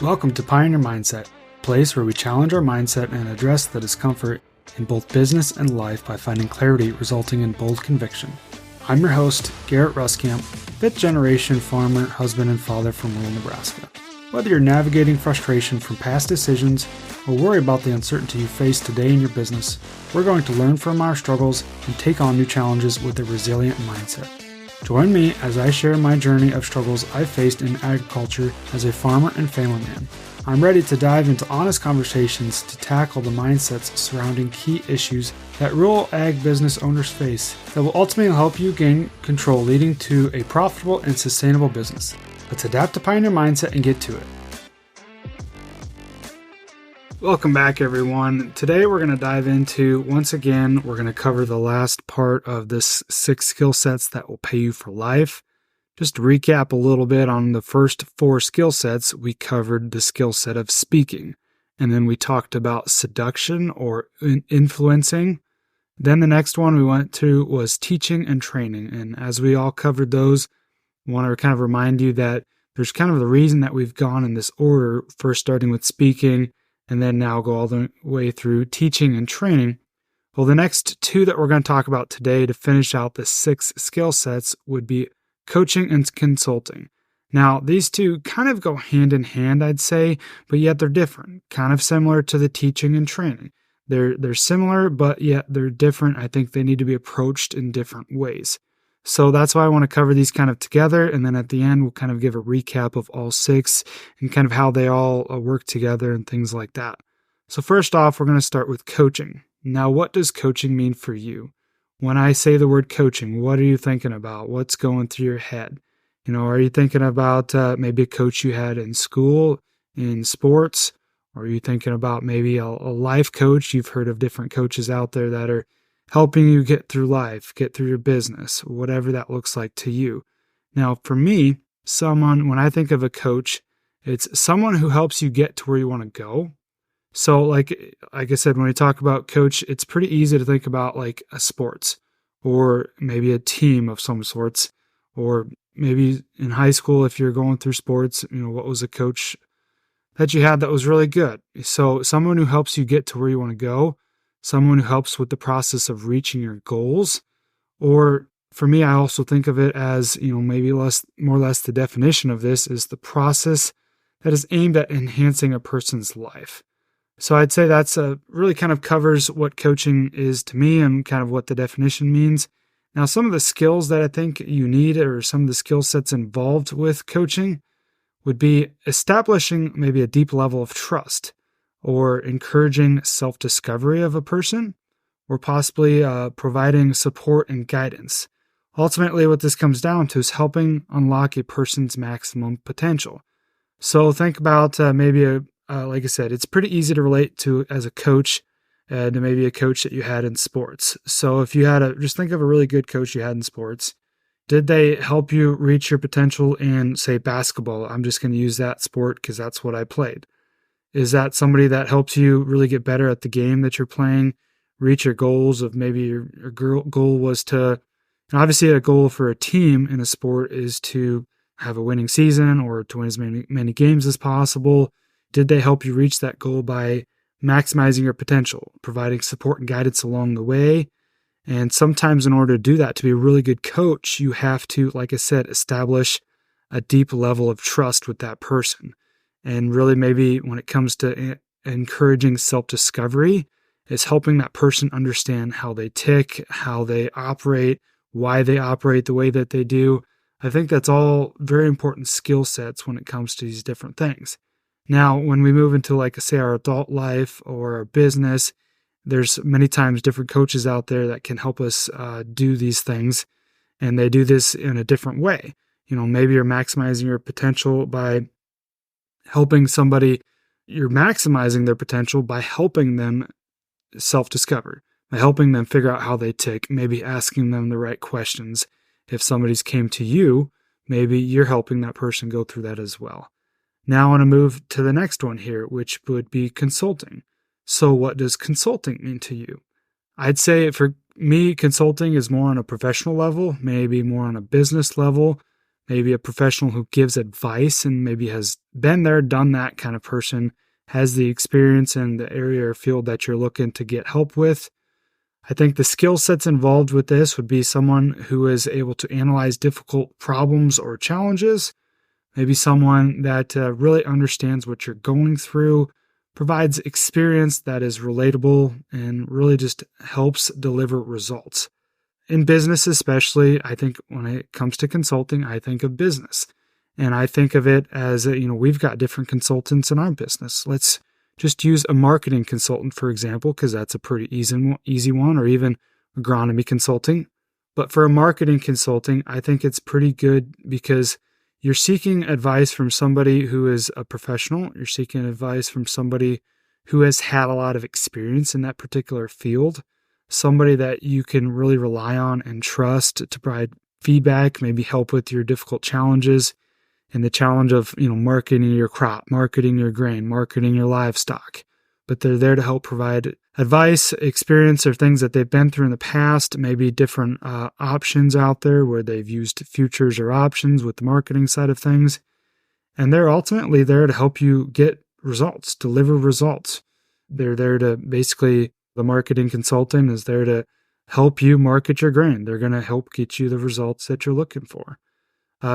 Welcome to Pioneer Mindset, a place where we challenge our mindset and address the discomfort in both business and life by finding clarity resulting in bold conviction. I'm your host, Garrett Ruskamp, fifth-generation farmer, husband, and father from rural Nebraska. Whether you're navigating frustration from past decisions or worry about the uncertainty you face today in your business, we're going to learn from our struggles and take on new challenges with a resilient mindset. Join me as I share my journey of struggles I've faced in agriculture as a farmer and family man. I'm ready to dive into honest conversations to tackle the mindsets surrounding key issues that rural ag business owners face that will ultimately help you gain control, leading to a profitable and sustainable business. Let's adapt to Pioneer Mindset and get to it. Welcome back, everyone. Today we're going to dive into, once again, we're going to cover the last part of this 6 skill sets that will pay you for life. Just to recap a little bit on the first 4 skill sets, we covered the skill set of speaking. And then we talked about seduction or influencing. Then the next one we went to was teaching and training. And as we all covered those, I want to kind of remind you that there's kind of the reason that we've gone in this order, first starting with speaking, and then now go all the way through teaching and training. Well, the next 2 that we're going to talk about today to finish out the 6 skill sets would be coaching and consulting. Now, these 2 kind of go hand in hand, I'd say, but yet they're different, kind of similar to the teaching and training. They're similar, but yet they're different. I think they need to be approached in different ways. So that's why I want to cover these kind of together, and then at the end, we'll kind of give a recap of all 6 and kind of how they all work together and things like that. So first off, we're going to start with coaching. Now, what does coaching mean for you? When I say the word coaching, what are you thinking about? What's going through your head? Are you thinking about maybe a coach you had in school, in sports? Or are you thinking about maybe a life coach? You've heard of different coaches out there that are helping you get through life, get through your business, whatever that looks like to you. Now, for me, when I think of a coach, it's someone who helps you get to where you want to go. So like I said, when we talk about coach, it's pretty easy to think about like a sports or maybe a team of some sorts, or maybe in high school, if you're going through sports, what was a coach that you had that was really good? So someone who helps you get to where you want to go, someone who helps with the process of reaching your goals. Or for me, I also think of it as, maybe more or less the definition of this is the process that is aimed at enhancing a person's life. So I'd say that's really kind of covers what coaching is to me and kind of what the definition means. Now, some of the skills that I think you need, or some of the skill sets involved with coaching, would be establishing maybe a deep level of trust, or encouraging self-discovery of a person, or possibly providing support and guidance. Ultimately, what this comes down to is helping unlock a person's maximum potential. So think about maybe like I said, it's pretty easy to relate to as a coach to maybe a coach that you had in sports. So if you had just think of a really good coach you had in sports. Did they help you reach your potential in, say, basketball? I'm just going to use that sport because that's what I played. Is that somebody that helps you really get better at the game that you're playing, reach your goals of maybe your goal was to, and obviously a goal for a team in a sport is to have a winning season or to win as many games as possible. Did they help you reach that goal by maximizing your potential, providing support and guidance along the way? And sometimes in order to do that, to be a really good coach, you have to, like I said, establish a deep level of trust with that person. And really maybe when it comes to encouraging self-discovery, is helping that person understand how they tick, how they operate, why they operate the way that they do. I think that's all very important skill sets when it comes to these different things. Now, when we move into, like, say, our adult life or our business, there's many times different coaches out there that can help us do these things, and they do this in a different way. Maybe you're maximizing your potential by helping somebody, you're maximizing their potential by helping them self-discover, by helping them figure out how they tick, maybe asking them the right questions. If somebody's came to you, maybe you're helping that person go through that as well. Now I want to move to the next one here, which would be consulting. So what does consulting mean to you? I'd say for me, consulting is more on a professional level, maybe more on a business level, maybe a professional who gives advice and maybe has been there, done that kind of person, has the experience in the area or field that you're looking to get help with. I think the skill sets involved with this would be someone who is able to analyze difficult problems or challenges, maybe someone that really understands what you're going through, provides experience that is relatable, and really just helps deliver results. In business especially, I think when it comes to consulting, I think of business. And I think of it as, we've got different consultants in our business. Let's just use a marketing consultant, for example, because that's a pretty easy one, or even agronomy consulting. But for a marketing consulting, I think it's pretty good because you're seeking advice from somebody who is a professional. You're seeking advice from somebody who has had a lot of experience in that particular field, somebody that you can really rely on and trust to provide feedback, maybe help with your difficult challenges and the challenge of, marketing your crop, marketing your grain, marketing your livestock. But they're there to help provide advice, experience, or things that they've been through in the past, maybe different options out there where they've used futures or options with the marketing side of things. And they're ultimately there to help you get results, deliver results. They're there to basically, the marketing consultant is there to help you market your grain. They're going to help get you the results that you're looking for.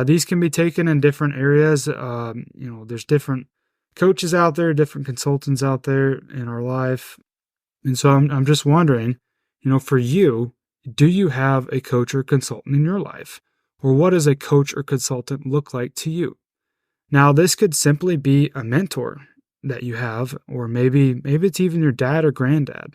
These can be taken in different areas. There's different coaches out there, different consultants out there in our life. And so I'm just wondering, for you, do you have a coach or consultant in your life? Or what does a coach or consultant look like to you? Now, this could simply be a mentor that you have, or maybe it's even your dad or granddad.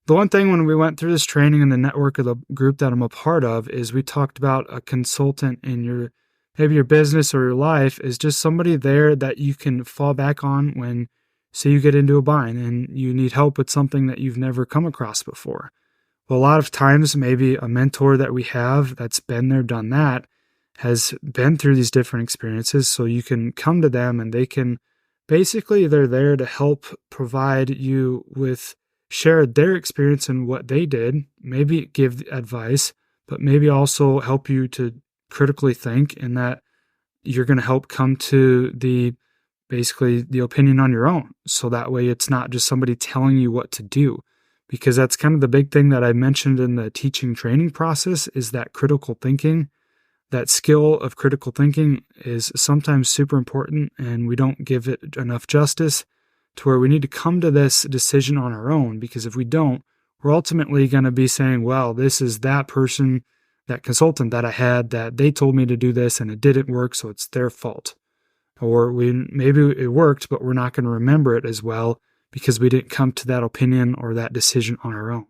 The one thing when we went through this training in the network of the group that I'm a part of is we talked about a consultant in maybe your business or your life is just somebody there that you can fall back on when, say, you get into a bind and you need help with something that you've never come across before. Well, a lot of times, maybe a mentor that we have that's been there, done that, has been through these different experiences, so you can come to them and they can basically, they're there to help provide you with, share their experience and what they did, maybe give advice, but maybe also help you to critically think, and that you're going to help come to the opinion on your own. So that way it's not just somebody telling you what to do, because that's kind of the big thing that I mentioned in the teaching training process is that critical thinking. That skill of critical thinking is sometimes super important, and we don't give it enough justice to where we need to come to this decision on our own, because if we don't, we're ultimately going to be saying, well, this is that person, that consultant that I had, that they told me to do this and it didn't work, so it's their fault. Or maybe it worked, but we're not going to remember it as well because we didn't come to that opinion or that decision on our own.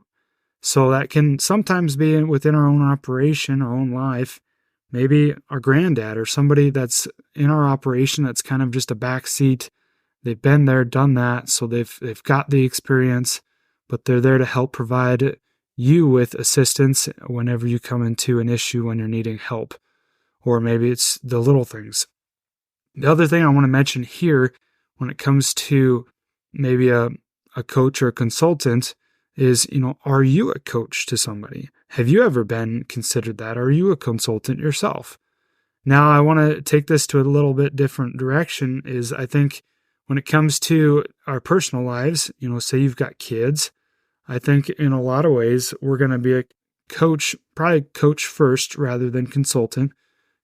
So that can sometimes be within our own operation, our own life. Maybe our granddad or somebody that's in our operation that's kind of just a backseat. They've been there, done that, so they've got the experience, but they're there to help provide you with assistance whenever you come into an issue when you're needing help. Or maybe it's the little things. The other thing I want to mention here when it comes to maybe a coach or a consultant is, are you a coach to somebody? Have you ever been considered that? Are you a consultant yourself? Now, I want to take this to a little bit different direction is I think when it comes to our personal lives, say you've got kids, I think in a lot of ways we're going to be a coach, probably coach first rather than consultant.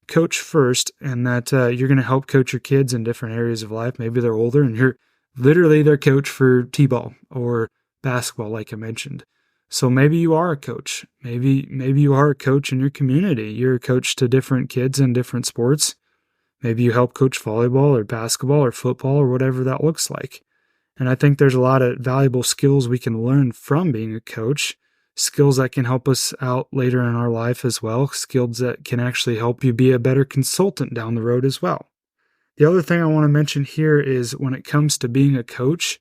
Coach first, and that you're going to help coach your kids in different areas of life. Maybe they're older and you're literally their coach for t-ball or basketball, like I mentioned. So maybe you are a coach. Maybe you are a coach in your community. You're a coach to different kids in different sports. Maybe you help coach volleyball or basketball or football or whatever that looks like. And I think there's a lot of valuable skills we can learn from being a coach, skills that can help us out later in our life as well, skills that can actually help you be a better consultant down the road as well. The other thing I want to mention here is when it comes to being a coach,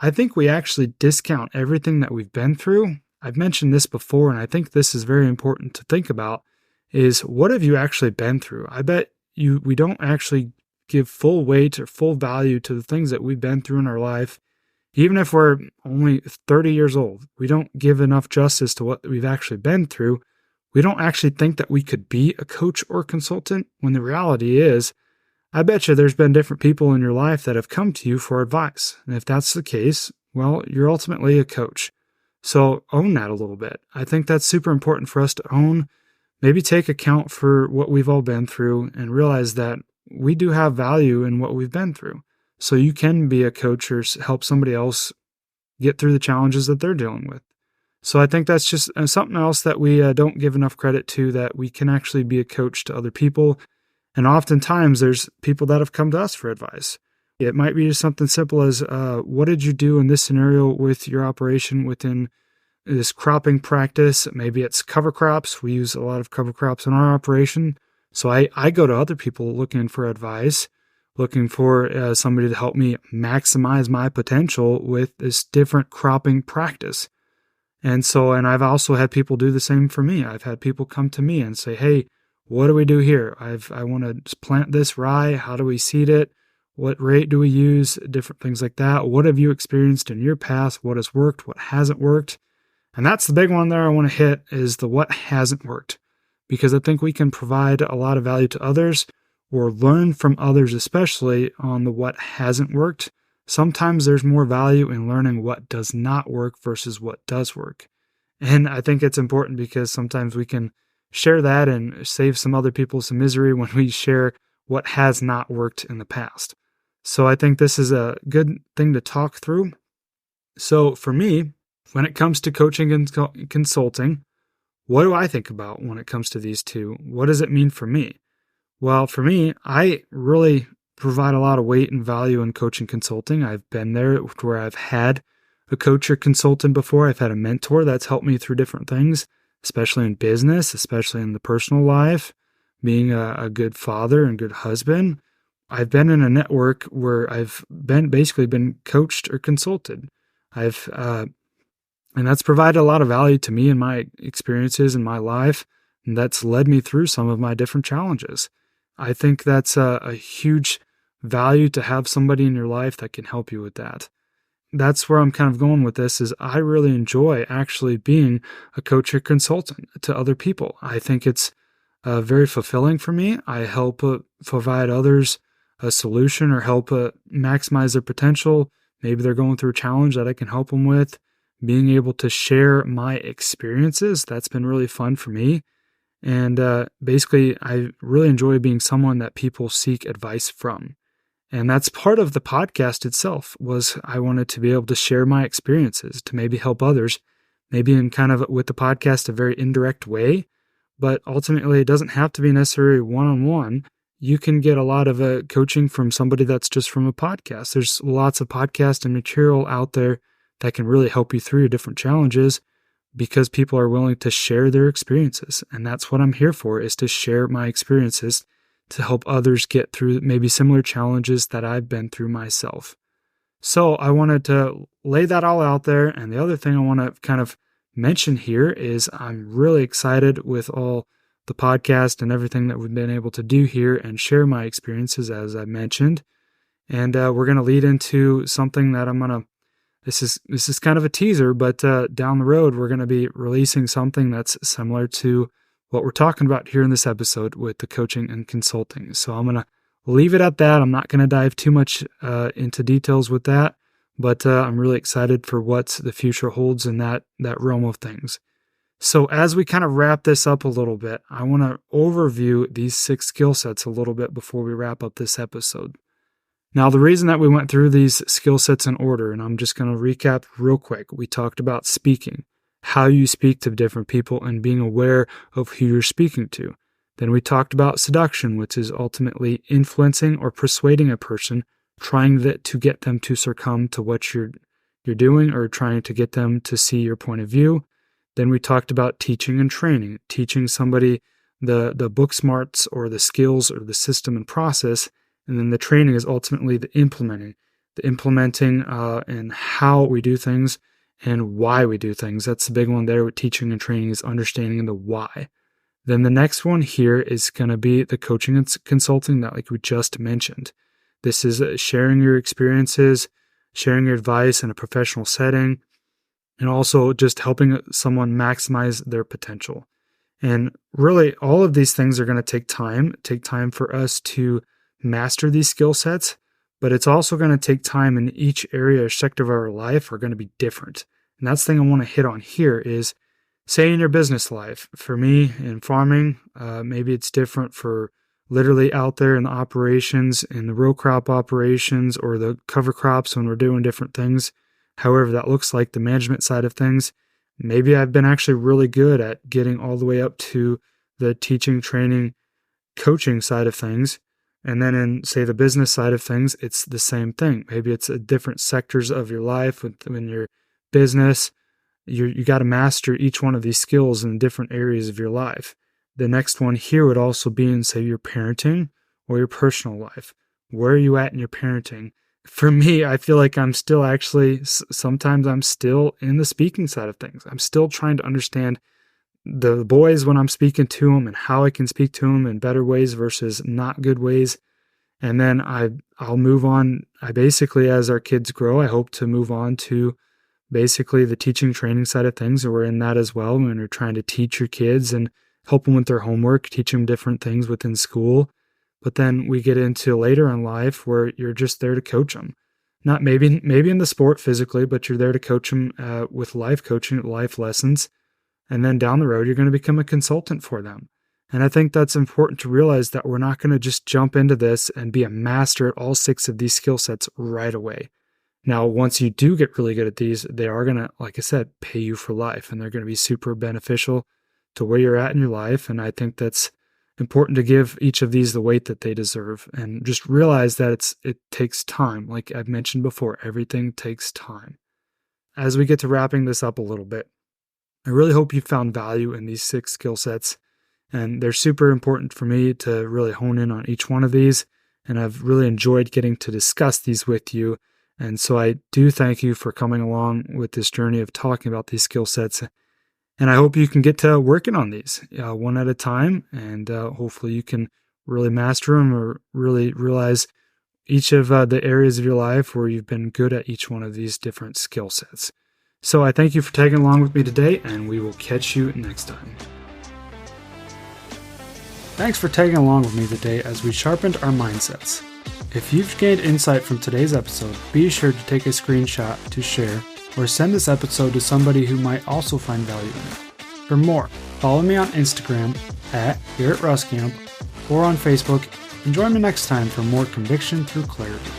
I think we actually discount everything that we've been through. I've mentioned this before, and I think this is very important to think about, is what have you actually been through? I bet we don't actually give full weight or full value to the things that we've been through in our life. Even if we're only 30 years old, we don't give enough justice to what we've actually been through. we don't actually think that we could be a coach or consultant, when the reality is, I bet you there's been different people in your life that have come to you for advice. And if that's the case, well, you're ultimately a coach. So own that a little bit. I think that's super important for us to own. Maybe take account for what we've all been through and realize that we do have value in what we've been through. So you can be a coach or help somebody else get through the challenges that they're dealing with. So I think that's just something else that we don't give enough credit to, that we can actually be a coach to other people. And oftentimes there's people that have come to us for advice. It might be just something simple as, what did you do in this scenario with your operation within this cropping practice? Maybe it's cover crops. We use a lot of cover crops in our operation. So I go to other people looking for advice, looking for somebody to help me maximize my potential with this different cropping practice. And I've also had people do the same for me. I've had people come to me and say, hey, what do we do here? I want to plant this rye. How do we seed it? What rate do we use? Different things like that. What have you experienced in your past? What has worked? What hasn't worked? And that's the big one there I want to hit, is the what hasn't worked. Because I think we can provide a lot of value to others, or learn from others, especially on the what hasn't worked. Sometimes there's more value in learning what does not work versus what does work. And I think it's important because sometimes we can share that and save some other people some misery when we share what has not worked in the past. So I think this is a good thing to talk through. So for me, when it comes to coaching and consulting, what do I think about when it comes to these two? What does it mean for me? Well, for me, I really provide a lot of weight and value in coaching consulting. I've been there where I've had a coach or consultant before. I've had a mentor that's helped me through different things, especially in business, especially in the personal life, being a good father and good husband. I've been in a network where I've basically been coached or consulted. And that's provided a lot of value to me and my experiences in my life, and that's led me through some of my different challenges. I think that's a huge value to have somebody in your life that can help you with that. That's where I'm kind of going with this, is I really enjoy actually being a coach or consultant to other people. I think it's very fulfilling for me. I help provide others a solution or help maximize their potential. Maybe they're going through a challenge that I can help them with. Being able to share my experiences, that's been really fun for me. And basically, I really enjoy being someone that people seek advice from. And that's part of the podcast itself, was I wanted to be able to share my experiences to maybe help others, maybe in kind of with the podcast a very indirect way. But ultimately, it doesn't have to be necessarily one-on-one. You can get a lot of coaching from somebody that's just from a podcast. There's lots of podcast and material out there that can really help you through your different challenges, because people are willing to share their experiences. And that's what I'm here for, is to share my experiences to help others get through maybe similar challenges that I've been through myself. So I wanted to lay that all out there. And the other thing I want to kind of mention here is I'm really excited with all the podcast and everything that we've been able to do here and share my experiences, as I mentioned. And we're going to lead into something that this is kind of a teaser, but down the road, we're going to be releasing something that's similar to what we're talking about here in this episode with the coaching and consulting. So I'm going to leave it at that. I'm not going to dive too much into details with that, but I'm really excited for what the future holds in that realm of things. So as we kind of wrap this up a little bit, I want to overview these 6 skill sets a little bit before we wrap up this episode. Now, the reason that we went through these skill sets in order, and I'm just going to recap real quick. We talked about speaking, how you speak to different people and being aware of who you're speaking to. Then we talked about seduction, which is ultimately influencing or persuading a person, trying to get them to succumb to what you're doing, or trying to get them to see your point of view. Then we talked about teaching and training, teaching somebody the book smarts or the skills or the system and process. And then the training is ultimately the implementing and how we do things and why we do things. That's the big one there with teaching and training, is understanding the why. Then the next one here is going to be the coaching and consulting that, like we just mentioned. This is sharing your experiences, sharing your advice in a professional setting, and also just helping someone maximize their potential. And really, all of these things are going to take time for us to master these skill sets, but it's also going to take time, in each area or sector of our life are going to be different. And that's the thing I want to hit on here is, say in your business life, for me in farming, maybe it's different for literally out there in the operations, in the row crop operations or the cover crops when we're doing different things. However that looks like, the management side of things, maybe I've been actually really good at getting all the way up to the teaching, training, coaching side of things. And then in, say, the business side of things, it's the same thing. Maybe it's different sectors of your life. When your business, you got to master each one of these skills in different areas of your life. The next one here would also be in, say, your parenting or your personal life. Where are you at in your parenting? For me, I feel like I'm still sometimes I'm still in the speaking side of things. I'm still trying to understand the boys when I'm speaking to them and how I can speak to them in better ways versus not good ways. And then I'll move on. I basically, as our kids grow, I hope to move on to basically the teaching, training side of things. We're in that as well when you're trying to teach your kids and help them with their homework, teach them different things within school. But then we get into later in life where you're just there to coach them. Not maybe in the sport physically, but you're there to coach them with life coaching, life lessons. And then down the road, you're going to become a consultant for them. And I think that's important to realize, that we're not going to just jump into this and be a master at all 6 of these skill sets right away. Now, once you do get really good at these, they are going to, like I said, pay you for life, and they're going to be super beneficial to where you're at in your life. And I think that's important to give each of these the weight that they deserve, and just realize that it takes time. Like I've mentioned before, everything takes time. As we get to wrapping this up a little bit, I really hope you found value in these 6 skill sets, and they're super important for me to really hone in on each one of these, and I've really enjoyed getting to discuss these with you. And so I do thank you for coming along with this journey of talking about these skill sets. And I hope you can get to working on these one at a time, and hopefully you can really master them, or really realize each of the areas of your life where you've been good at each one of these different skill sets. So I thank you for tagging along with me today, and we will catch you next time. Thanks for tagging along with me today as we sharpened our mindsets. If you've gained insight from today's episode, be sure to take a screenshot to share, or send this episode to somebody who might also find value in it. For more, follow me on Instagram at Garrett Ruskamp, or on Facebook, and join me next time for more Conviction Through Clarity.